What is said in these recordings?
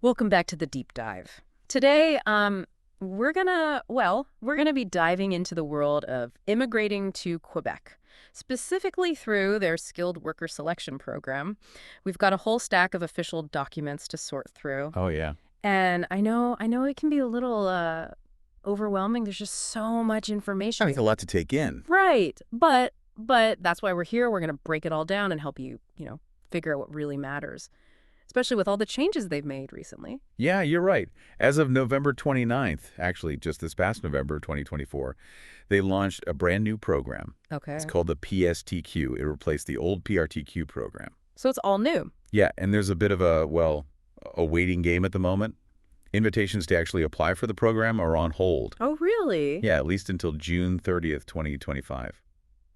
Welcome back to the deep dive. Today, we're gonna be diving into the world of immigrating to Quebec, specifically through their skilled worker selection program. We've got a whole stack of official documents to sort through, Oh, yeah. and I know it can be a little overwhelming. There's just so much I information. mean, a lot to take in. Right, but that's why we're here. We're gonna break it all down and help you, figure out what really matters, especially with all the changes they've made recently. Yeah, you're right. As of November 29th, actually just this past November 2024, they launched a brand new program. It's Okay. called the PSTQ. It replaced the old PRTQ program. So it's all new. Yeah, and there's a bit of a waiting game at the moment. Invitations to actually apply for the program are on hold. Oh, really? Yeah, at least until June 30th, 2025.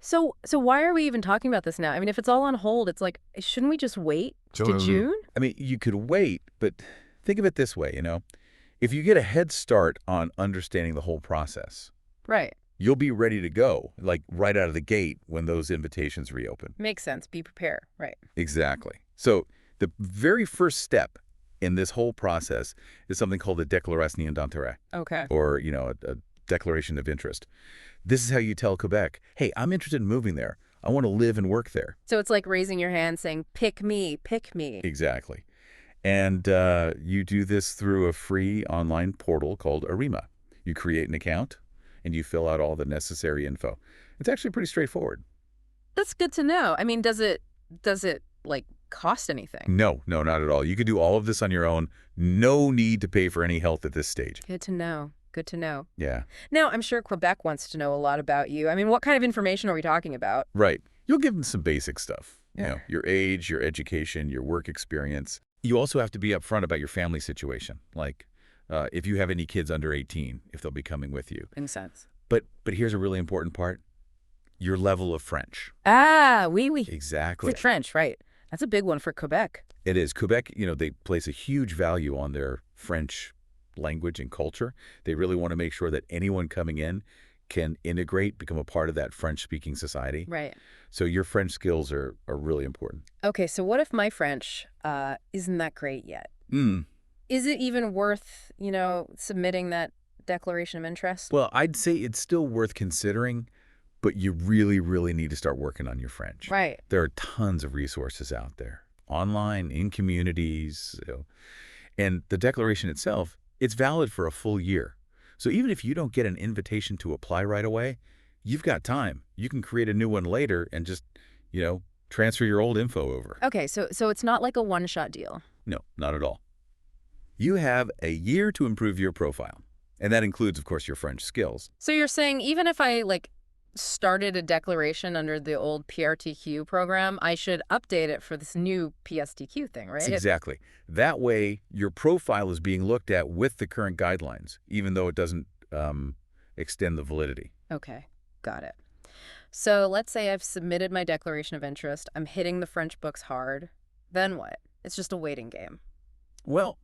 So why are we even talking about this now? I mean, if it's all on hold, it's like, shouldn't we just wait to June? I mean, you could wait, but think of it this way. If you get a head start on understanding the whole process, Right. you'll be ready to go, like right out of the gate when those invitations reopen. Makes sense. Be prepared. Right. Exactly. So the very first step in this whole process is something called the déclaration d'intérêt, Okay. or, a declaration of interest. This is how you tell Quebec, hey, I'm interested in moving there. I want to live and work there. So it's like raising your hand saying, pick me, pick me. Exactly. And you do this through a free online portal called Arrima. You create an account, and you fill out all the necessary info. It's actually pretty straightforward. That's good to know. I mean, does it like cost anything? No, no, not at all. You can do all of this on your own. No need to pay for any help at this stage. Good to know. Good to know. Yeah, Now, I'm sure Quebec wants to know a lot about you. I mean, what kind of information are we talking about? right. You'll give them some basic stuff. Yeah. Your age, your education, your work experience. You also have to be upfront about your family situation, like if you have any kids under 18, if they'll be coming with you. In sense. But here's a really important part. Your level of French. Ah, oui. Exactly. The French, right. That's a big one for Quebec. It is. Quebec, they place a huge value on their French language and culture. They really want to make sure that anyone coming in can integrate, become a part of that French-speaking society. Right. So your French skills are really important. Okay, so what if my French isn't that great yet? Mm. Is it even worth, submitting that declaration of interest? Well, I'd say it's still worth considering, but you really, really need to start working on your French. Right. There are tons of resources out there, online, in communities. And the declaration itself, it's valid for a full year. So even if you don't get an invitation to apply right away, you've got time. You can create a new one later and just, transfer your old info over. Okay, so it's not like a one-shot deal. No, not at all. You have a year to improve your profile. And that includes, of course, your French skills. So you're saying even if I, started a declaration under the old PRTQ program, I should update it for this new PSTQ thing, right? Exactly. That way, your profile is being looked at with the current guidelines, even though it doesn't extend the validity. Okay, got it. So let's say I've submitted my declaration of interest. I'm hitting the French books hard. Then what? It's just a waiting game. Well,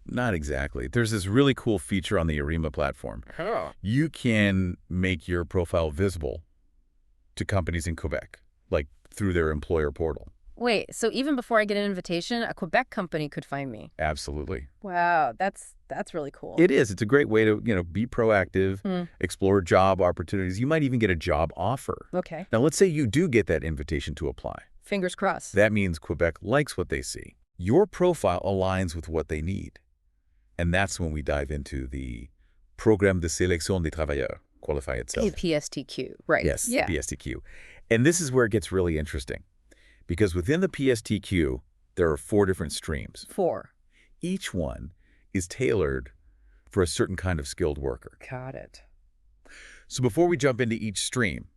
not exactly. There's this really cool feature on the Arrima platform. Oh. You can make your profile visible to companies in Quebec, like through their employer portal. Wait, so even before I get an invitation, a Quebec company could find me? Absolutely. Wow, that's really cool. It is. It's a great way to, be proactive, explore job opportunities. You might even get a job offer. Okay. Now, let's say you do get that invitation to apply. Fingers crossed. That means Quebec likes what they see. Your profile aligns with what they need. And that's when we dive into the Programme de sélection des travailleurs, qualify itself. PSTQ, right. Yes, Yeah. PSTQ. And this is where it gets really interesting. Because within the PSTQ, there are 4 different streams. 4. Each one is tailored for a certain kind of skilled worker. Got it. So before we jump into each stream,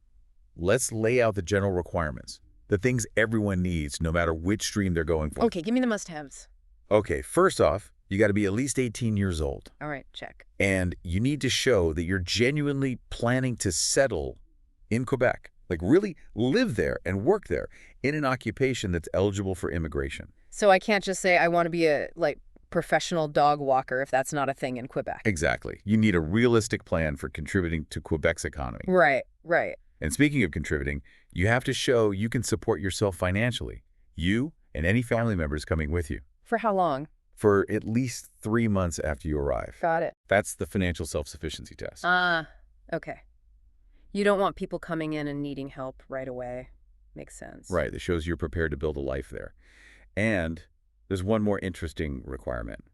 let's lay out the general requirements, the things everyone needs no matter which stream they're going for. Okay, give me the must-haves. Okay, first off, you got to be at least 18 years old. All right, check. And you need to show that you're genuinely planning to settle in Quebec, like really live there and work there in an occupation that's eligible for immigration. So I can't just say I want to be a, professional dog walker if that's not a thing in Quebec. Exactly. You need a realistic plan for contributing to Quebec's economy. Right. And speaking of contributing, you have to show you can support yourself financially, you and any family members coming with you. For how long? for at least 3 months after you arrive. Got it. That's the financial self-sufficiency test. Ah, okay. You don't want people coming in and needing help right away. Makes sense. Right, that shows you're prepared to build a life there. And there's one more interesting requirement.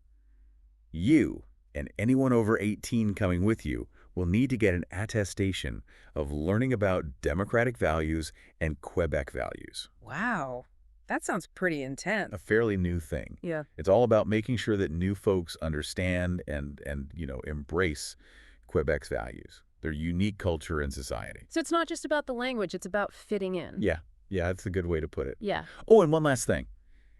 You and anyone over 18 coming with you will need to get an attestation of learning about democratic values and Quebec values. Wow. That sounds pretty intense. A fairly new thing. Yeah. It's all about making sure that new folks understand and embrace Quebec's values, their unique culture and society. So it's not just about the language, it's about fitting in. Yeah, that's a good way to put it. Yeah. Oh, and one last thing.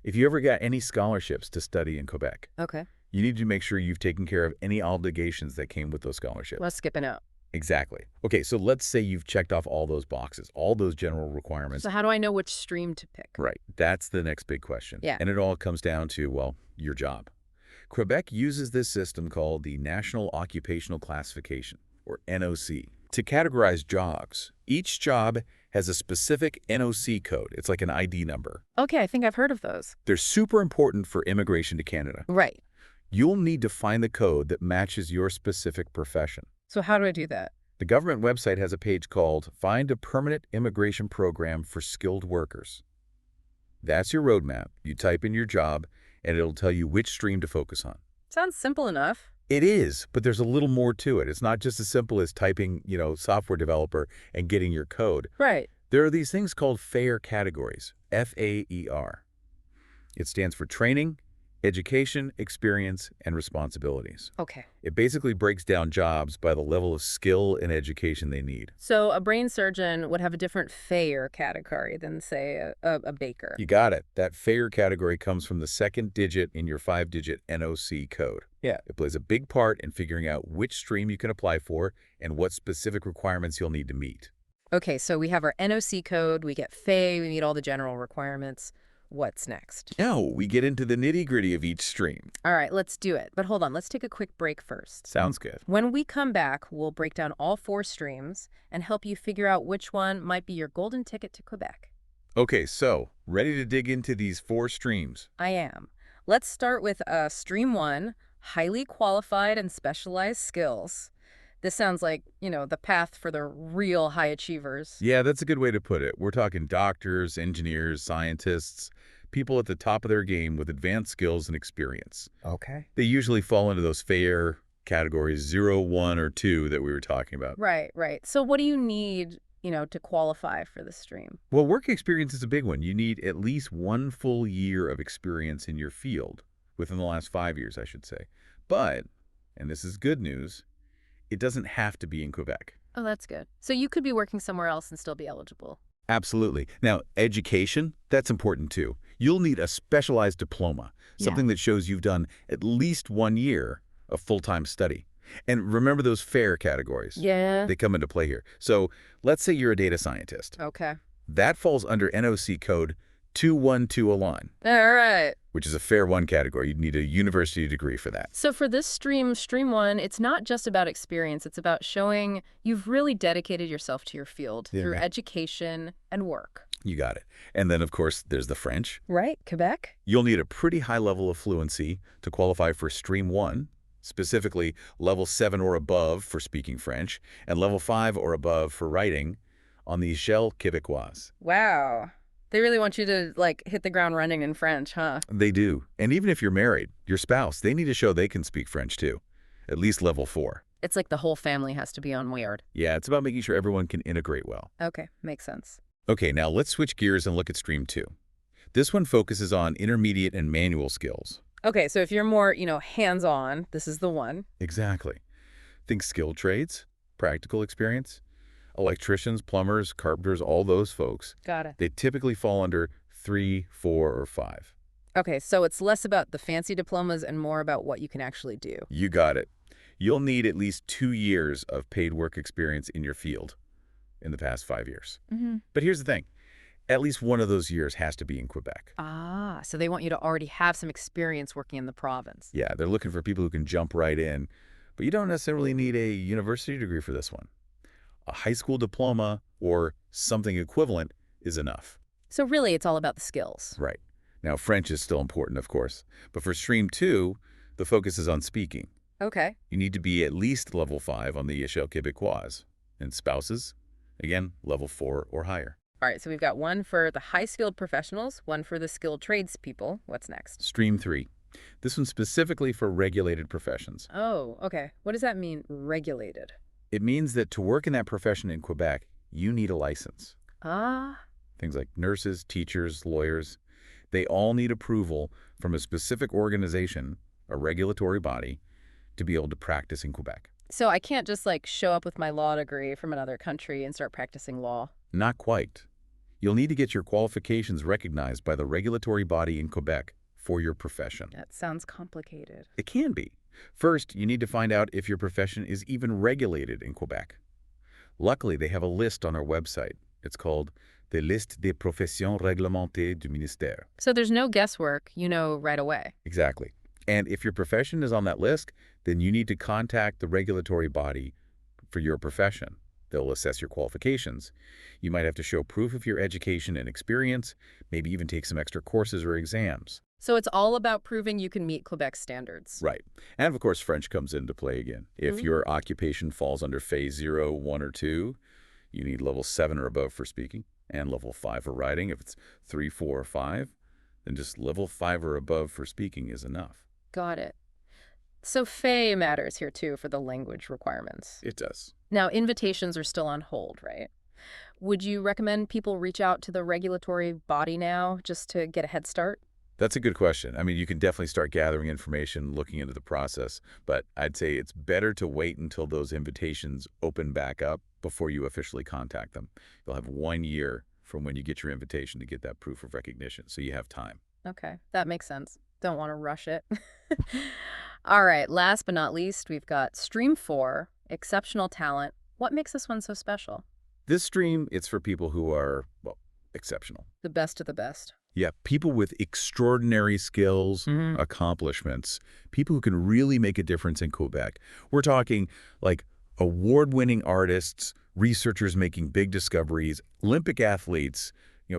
If you ever got any scholarships to study in Quebec, Okay. you need to make sure you've taken care of any obligations that came with those scholarships. Well, skipping out. Exactly. Okay, so let's say you've checked off all those boxes, all those general requirements. So how do I know which stream to pick? Right. That's the next big question. Yeah. And it all comes down to, well, your job. Quebec uses this system called the National Occupational Classification, or NOC, to categorize jobs. Each job has a specific NOC code. It's like an ID number. Okay, I think I've heard of those. They're super important for immigration to Canada. Right. You'll need to find the code that matches your specific profession. So how do I do that? The government website has a page called Find a Permanent Immigration Program for Skilled Workers. That's your roadmap. You type in your job, and it'll tell you which stream to focus on. Sounds simple enough. It is, but there's a little more to it. It's not just as simple as typing, software developer and getting your code. Right. There are these things called FAIR categories, F-A-E-R. It stands for training, education, experience, and responsibilities. Okay. It basically breaks down jobs by the level of skill and education they need. So a brain surgeon would have a different FAIR category than, say, a baker. You got it. That FAIR category comes from the second digit in your 5-digit NOC code. Yeah. It plays a big part in figuring out which stream you can apply for and what specific requirements you'll need to meet. Okay, so we have our NOC code, we get FAI, we meet all the general requirements. What's next? Now we get into the nitty-gritty of each stream. All right, let's do it. But hold on, let's take a quick break first. Sounds good. When we come back, we'll break down all 4 streams and help you figure out which one might be your golden ticket to Quebec. Okay, so ready to dig into these 4 streams? I am. Let's start with Stream 1, highly qualified and specialized skills. This sounds like, the path for the real high achievers. Yeah, that's a good way to put it. We're talking doctors, engineers, scientists, people at the top of their game with advanced skills and experience. Okay. They usually fall into those FAIR categories 0, 1, or 2 that we were talking about. Right. So what do you need, to qualify for the stream? Well, work experience is a big one. You need at least 1 full year of experience in your field, within the last 5 years, I should say. But, and this is good news, it doesn't have to be in Quebec. Oh, that's good. So you could be working somewhere else and still be eligible. Absolutely. Now, education, that's important too. You'll need a specialized diploma, something that shows you've done at least 1 year of full-time study. And remember those FAIR categories. Yeah. They come into play here. So let's say you're a data scientist. Okay. That falls under NOC code 21209, All right. which is a FAIR 1 category. You'd need a university degree for that. So for this stream 1, it's not just about experience. It's about showing you've really dedicated yourself to your field through education and work. You got it. And then, of course, there's the French. Right. Quebec? You'll need a pretty high level of fluency to qualify for Stream 1, specifically level 7 or above for speaking French, and level 5 or above for writing on the Échelle Québécoise. Wow. They really want you to, hit the ground running in French, huh? They do. And even if you're married, your spouse, they need to show they can speak French too, at least level 4. It's like the whole family has to be on Weird. Yeah, it's about making sure everyone can integrate well. Okay, makes sense. Okay, now let's switch gears and look at Stream 2. This one focuses on intermediate and manual skills. Okay, so if you're more, hands-on, this is the one. Exactly. Think skilled trades, practical experience, electricians, plumbers, carpenters, all those folks. Got it. They typically fall under 3, 4, or 5. Okay, so it's less about the fancy diplomas and more about what you can actually do. You got it. You'll need at least 2 years of paid work experience in your field in the past 5 years. But here's the thing. At least one of those years has to be in Quebec. Ah, so they want you to already have some experience working in the province. Yeah, they're looking for people who can jump right in. But you don't necessarily need a university degree for this one. A high school diploma or something equivalent is enough. So really, it's all about the skills. Right. Now, French is still important, of course, but for Stream 2, the focus is on speaking. Okay. You need to be at least level 5 on the échelle québécoise. And spouses, again, level 4 or higher. All right, so we've got one for the high-skilled professionals, one for the skilled tradespeople. What's next? Stream 3. This one's specifically for regulated professions. Oh, okay. What does that mean, regulated? It means that to work in that profession in Quebec, you need a license. Ah, Things like nurses, teachers, lawyers, they all need approval from a specific organization, a regulatory body, to be able to practice in Quebec. so I can't just like show up with my law degree from another country and start practicing law. Not quite. You'll need to get your qualifications recognized by the regulatory body in Quebec for your profession. That sounds complicated. It can be. First, you need to find out if your profession is even regulated in Quebec. Luckily, they have a list on their website. It's called the Liste des professions réglementées du ministère. So there's no guesswork, you know right away. Exactly. And if your profession is on that list, then you need to contact the regulatory body for your profession. They'll assess your qualifications. You might have to show proof of your education and experience, maybe even take some extra courses or exams. So it's all about proving you can meet Quebec standards. Right. And of course, French comes into play again. If your occupation falls under phase 0, 1, or 2, you need level 7 or above for speaking, and level 5 for writing. If it's 3, 4, or 5, then just level 5 or above for speaking is enough. Got it. So FE matters here too for the language requirements. It does. Now, invitations are still on hold, right? Would you recommend people reach out to the regulatory body now just to get a head start? That's a good question. I mean, you can definitely start gathering information, looking into the process, but I'd say it's better to wait until those invitations open back up before you officially contact them. You'll have 1 year from when you get your invitation to get that proof of recognition, so you have time. Okay, that makes sense. Don't want to rush it. All right, last but not least, we've got Stream 4, Exceptional Talent. What makes this one so special? This stream, it's for people who are, well, exceptional. The best of the best. Yeah, people with extraordinary skills, accomplishments, people who can really make a difference in Quebec. We're talking like award-winning artists, researchers making big discoveries, Olympic athletes,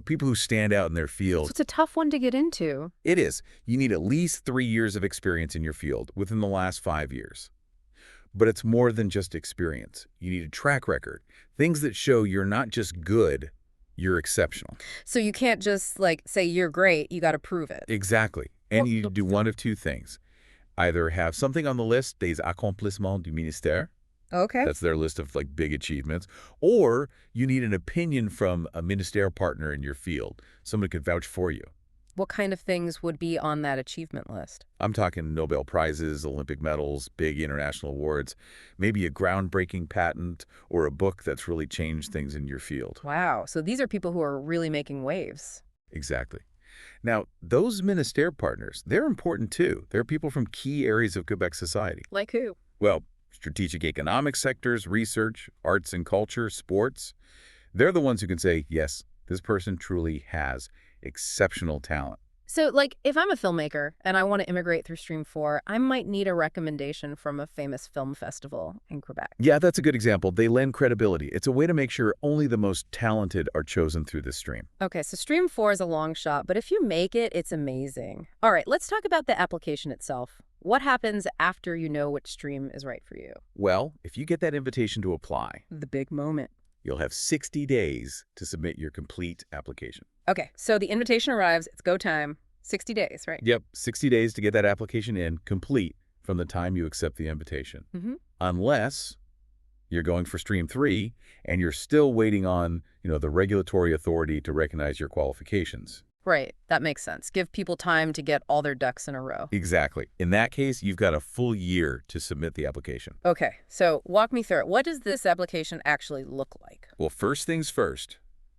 people who stand out in their So field. it's a tough one to get into. It is. You need at least 3 years of experience in your field within the last 5 years. But it's more than just experience. You need a track record, things that show you're not just good, you're exceptional. So you can't just like say you're great, you got to prove it. Exactly. And you need to do one of two things. Either have something on the list, des accomplissements du ministère, Okay. that's their list of like big achievements, or you need an opinion from a ministerial partner in your field. Someone could vouch for you. What kind of things would be on that achievement list? I'm talking Nobel Prizes, Olympic medals, big international awards, maybe a groundbreaking patent or a book that's really changed things in your field. Wow. So these are people who are really making waves. Exactly. Now, those ministerial partners, they're important too. They're people from key areas of Quebec society. Like who? Well, strategic economic sectors, research, arts and culture, sports. They're the ones who can say, yes, this person truly has exceptional talent. So, like, if I'm a filmmaker and I want to immigrate through Stream 4, I might need a recommendation from a famous film festival in Quebec. Yeah, that's a good example. They lend credibility. It's a way to make sure only the most talented are chosen through this stream. Okay, so Stream 4 is a long shot, but if you make it, it's amazing. All right, let's talk about the application itself. What happens after you know which stream is right for you? Well, if you get that invitation to apply, The big moment. you'll have 60 days to submit your complete application. Okay, so the invitation arrives, it's go time, 60 days, right? Yep, 60 days to get that application in, complete, from the time you accept the invitation. Unless you're going for Stream 3 and you're still waiting on, the regulatory authority to recognize your qualifications. Right, that makes sense. Give people time to get all their ducks in a row. Exactly. In that case, you've got a full year to submit the application. Okay, so walk me through it. What does this application actually look like? Well, first things first,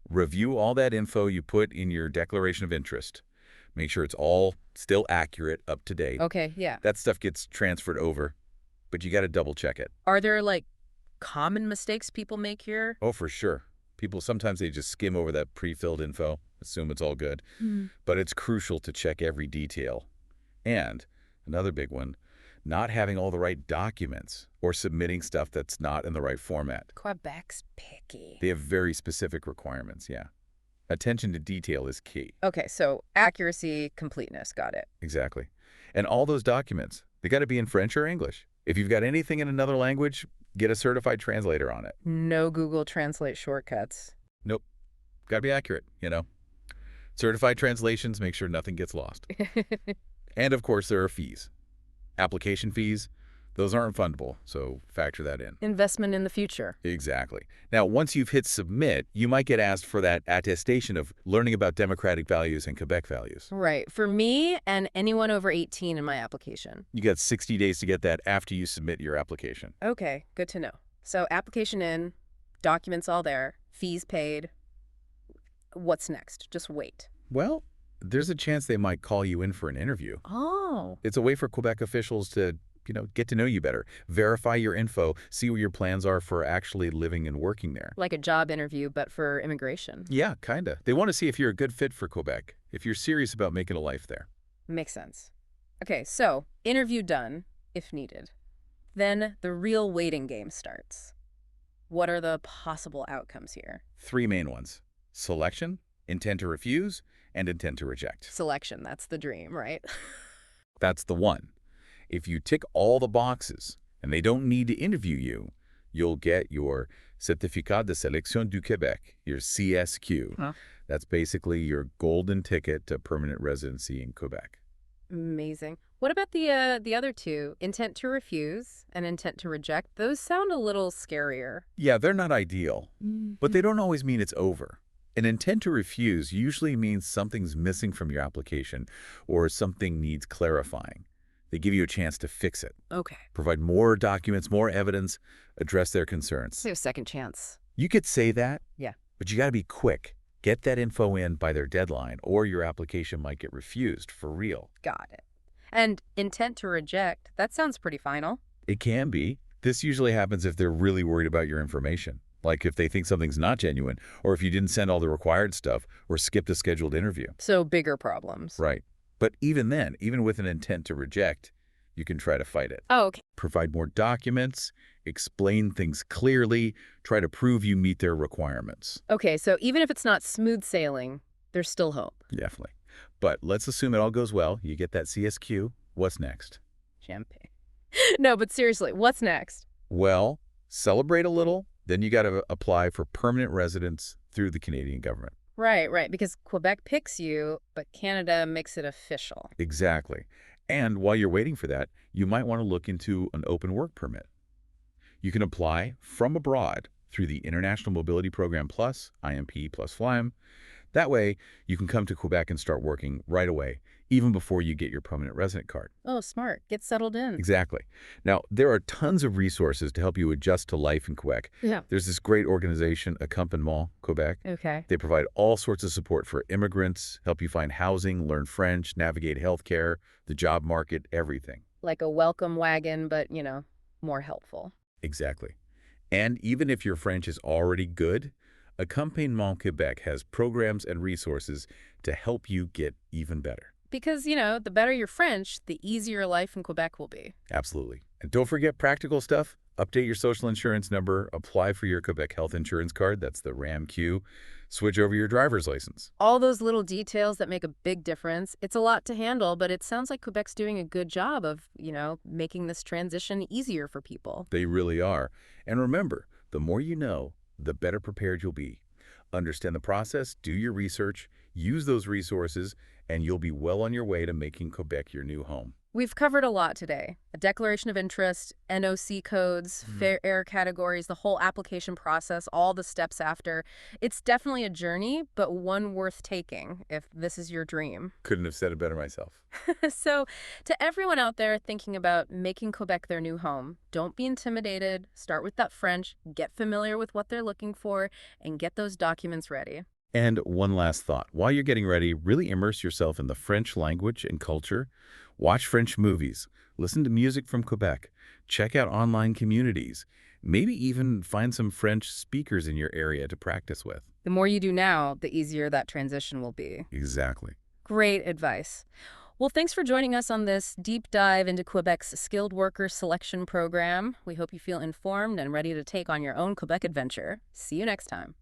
review all that info you put in your declaration of interest. Make sure it's all still accurate, up to date. Okay, yeah. That stuff gets transferred over, but you got to double check it. Are there, like, common mistakes people make here? Oh, for sure. People, sometimes they just skim over that pre-filled info, assume it's all good. But it's crucial to check every detail. And another big one, not having all the right documents or submitting stuff that's not in the right format. Quebec's picky. They have very specific requirements, yeah. Attention to detail is key. Okay, so accuracy, completeness, got it. Exactly. And all those documents, they got to be in French or English. If you've got anything in another language, get a certified translator on it. No Google Translate shortcuts. Nope. Got to be accurate. Certified translations make sure nothing gets lost. And of course, there are fees. Application fees, those aren't fundable, so factor that in. Investment in the future. Exactly. Now, once you've hit submit, you might get asked for that attestation of learning about democratic values and Quebec values. Right. For me and anyone over 18 in my application. You got 60 days to get that after you submit your application. Okay, good to know. So application in, documents all there, fees paid. What's next? Just wait. Well, there's a chance they might call you in for an interview. Oh. It's a way for Quebec officials to, get to know you better, verify your info, see what your plans are for actually living and working there. Like a job interview, but for immigration. Yeah, kinda. They want to see if you're a good fit for Quebec, if you're serious about making a life there. Makes sense. Okay, so interview done, if needed. Then the real waiting game starts. What are the possible outcomes here? 3 main ones: selection, intent to refuse, and intent to reject. Selection, that's the dream, right? That's the one. If you tick all the boxes and they don't need to interview you, you'll get your Certificat de sélection du Québec, your CSQ. Huh? That's basically your golden ticket to permanent residency in Quebec. Amazing. What about the other two? Intent to refuse and intent to reject? Those sound a little scarier. Yeah, they're not ideal, but they don't always mean it's over. An intent to refuse usually means something's missing from your application or something needs clarifying. They give you a chance to fix it, Okay. provide more documents, more evidence, address their concerns. So second chance. You could say that, Yeah. but you got to be quick. Get that info in by their deadline, or your application might get refused for real. Got it. And intent to reject, that sounds pretty final. It can be. This usually happens if they're really worried about your information, like if they think something's not genuine, or if you didn't send all the required stuff, or skipped a scheduled interview. So bigger problems. Right. But even then, even with an intent to reject, you can try to fight it. Oh, okay. Provide more documents, explain things clearly, try to prove you meet their requirements. Okay, so even if it's not smooth sailing, there's still hope. Definitely. But let's assume it all goes well. You get that CSQ. What's next? Champagne. No, but seriously, what's next? Well, celebrate a little. Then you got to apply for permanent residence through the Canadian government. Right, because Quebec picks you, but Canada makes it official. Exactly. And while you're waiting for that, you might want to look into an open work permit. You can apply from abroad through the International Mobility Program Plus, IMP plus FLIME. That way, you can come to Quebec and start working right away, even before you get your permanent resident card. Oh, smart. Get settled in. Exactly. Now, there are tons of resources to help you adjust to life in Quebec. Yeah. There's this great organization, Accompagnement Quebec. Okay. They provide all sorts of support for immigrants, help you find housing, learn French, navigate healthcare, the job market, everything. Like a welcome wagon, but, more helpful. Exactly. And even if your French is already good, Accompagnement Quebec has programs and resources to help you get even better. Because, the better your French, the easier life in Quebec will be. Absolutely. And don't forget practical stuff. Update your social insurance number, apply for your Quebec health insurance card, that's the RAM-Q, switch over your driver's license. All those little details that make a big difference. It's a lot to handle, but it sounds like Quebec's doing a good job of, making this transition easier for people. They really are. And remember, the more you know, the better prepared you'll be. Understand the process, do your research, use those resources, and you'll be well on your way to making Quebec your new home. We've covered a lot today. A declaration of interest, NOC codes, fair air categories, the whole application process, all the steps after. It's definitely a journey, but one worth taking if this is your dream. Couldn't have said it better myself. So to everyone out there thinking about making Quebec their new home, don't be intimidated. Start with that French, get familiar with what they're looking for, and get those documents ready. And one last thought. While you're getting ready, really immerse yourself in the French language and culture. Watch French movies, listen to music from Quebec, check out online communities, maybe even find some French speakers in your area to practice with. The more you do now, the easier that transition will be. Exactly. Great advice. Well, thanks for joining us on this deep dive into Quebec's skilled worker selection program. We hope you feel informed and ready to take on your own Quebec adventure. See you next time.